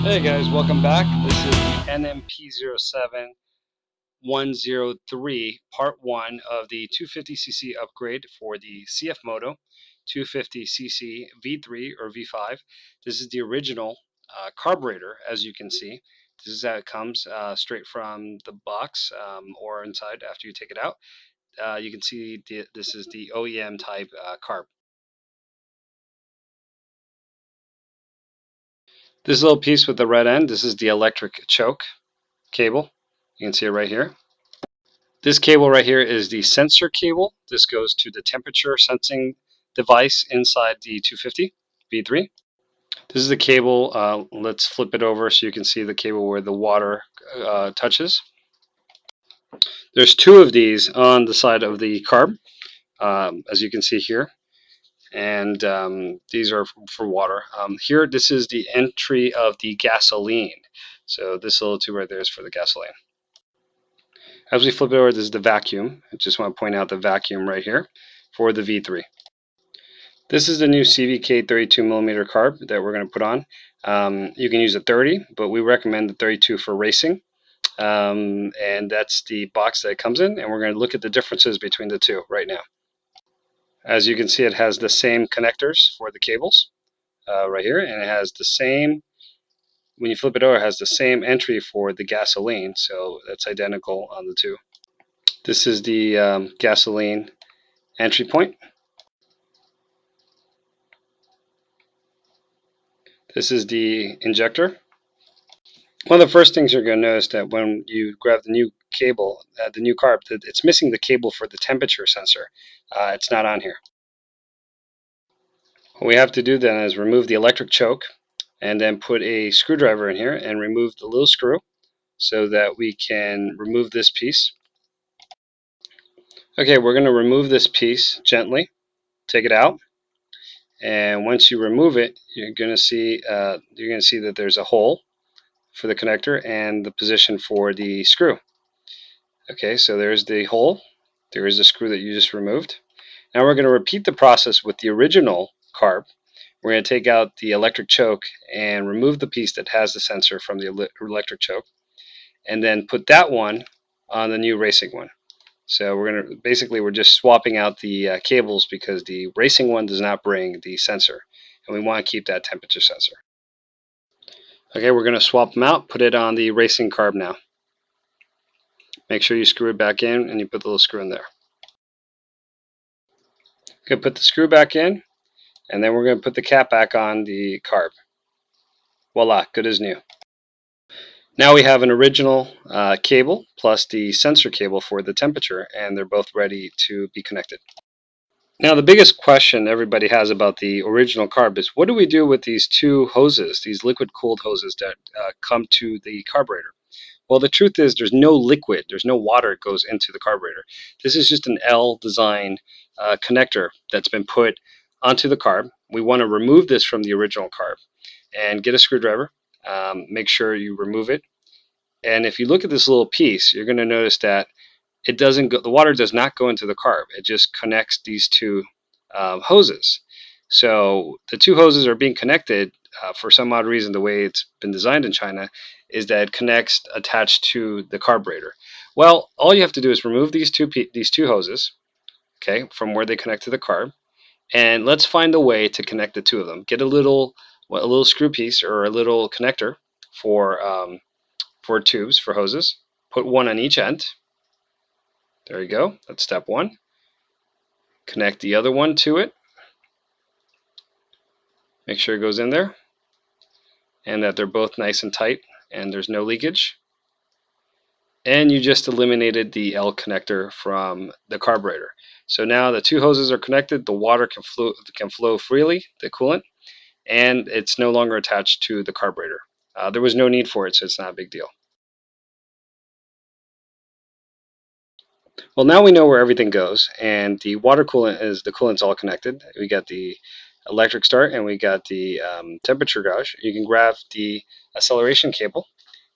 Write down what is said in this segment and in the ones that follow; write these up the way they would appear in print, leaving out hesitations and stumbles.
Hey guys, welcome back. This is the N-MP-07103 part 1 of the 250cc upgrade for the CF Moto 250cc V3 or V5. This is the original carburetor, as you can see. This is how it comes straight from the box or inside after you take it out. You can see this is the OEM type carb. This little piece with the red end, this is the electric choke cable. You can see it right here. This cable right here is the sensor cable. This goes to the temperature sensing device inside the 250 V3. This is the cable. Let's flip it over so you can see the cable where the water touches. There's two of these on the side of the carb, as you can see here, and these are for water. Here, this is the entry of the gasoline. So this little tube right there is for the gasoline. As we flip it over, this is the vacuum. I just want to point out the vacuum right here for the V3. This is the new CVK 32mm carb that we're going to put on. You can use a 30, but we recommend the 32 for racing. And that's the box that it comes in, and we're going to look at the differences between the two right now. As you can see, it has the same connectors for the cables right here, and it has the same, when you flip it over, it has the same entry for the gasoline, so that's identical on the two. This is the gasoline entry point. This is the injector. One of the first things you're going to notice that when you grab the new cable, the new carb, that it's missing the cable for the temperature sensor. It's not on here. What we have to do then is remove the electric choke and then put a screwdriver in here and remove the little screw so that we can remove this piece. Okay, we're going to remove this piece gently, take it out, and once you remove it, you're going to see that there's a hole for the connector and the position for the screw. Okay, so there's the hole. There is the screw that you just removed. Now we're going to repeat the process with the original carb. We're going to take out the electric choke and remove the piece that has the sensor from the electric choke, and then put that one on the new racing one. So we're just swapping out the cables because the racing one does not bring the sensor, and we want to keep that temperature sensor. Okay, we're going to swap them out, put it on the racing carb now. Make sure you screw it back in and you put the little screw in there. Okay, put the screw back in, and then we're going to put the cap back on the carb. Voila, good as new. Now we have an original cable plus the sensor cable for the temperature, and they're both ready to be connected. Now the biggest question everybody has about the original carb is, what do we do with these two hoses, these liquid cooled hoses that come to the carburetor? Well, the truth is there's no liquid, there's no water that goes into the carburetor. This is just an L design connector that's been put onto the carb. We want to remove this from the original carb and get a screwdriver. Make sure you remove it. And if you look at this little piece, you're going to notice that it doesn't go, the water does not go into the carb. It just connects these two hoses. So the two hoses are being connected for some odd reason. The way it's been designed in China is that it connects attached to the carburetor. Well, all you have to do is remove these two hoses, okay, from where they connect to the carb, and let's find a way to connect the two of them. Get a little screw piece or a little connector for tubes for hoses. Put one on each end. There you go. That's step one. Connect the other one to it. Make sure it goes in there and that they're both nice and tight and there's no leakage. And you just eliminated the L connector from the carburetor. So now the two hoses are connected, the water can flow freely, the coolant, and it's no longer attached to the carburetor. There was no need for it, so it's not a big deal. Well, now we know where everything goes, and the water coolant the coolant's all connected. We got the electric start and we got the temperature gauge. You can grab the acceleration cable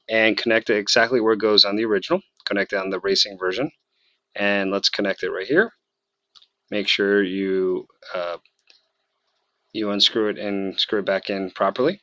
and connect it exactly where it goes on the original. Connect it on the racing version, and let's connect it right here. Make sure you unscrew it and screw it back in properly.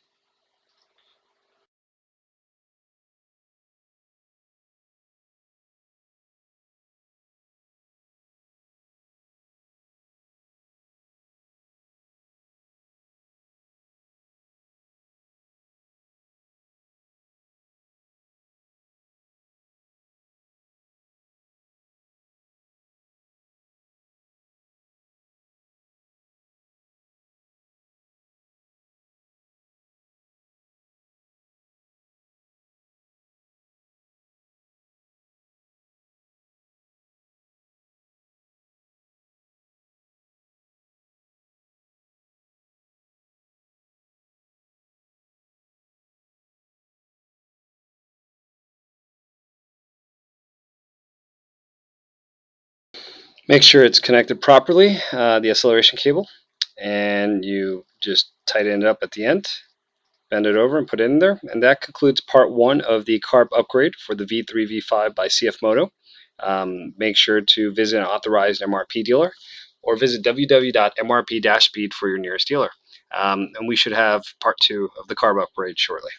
Make sure it's connected properly, the acceleration cable, and you just tighten it up at the end, bend it over and put it in there. And that concludes part 1 of the carb upgrade for the V3 V5 by CF Moto. Make sure to visit an authorized MRP dealer or visit www.mrp-speed for your nearest dealer. And we should have part 2 of the carb upgrade shortly.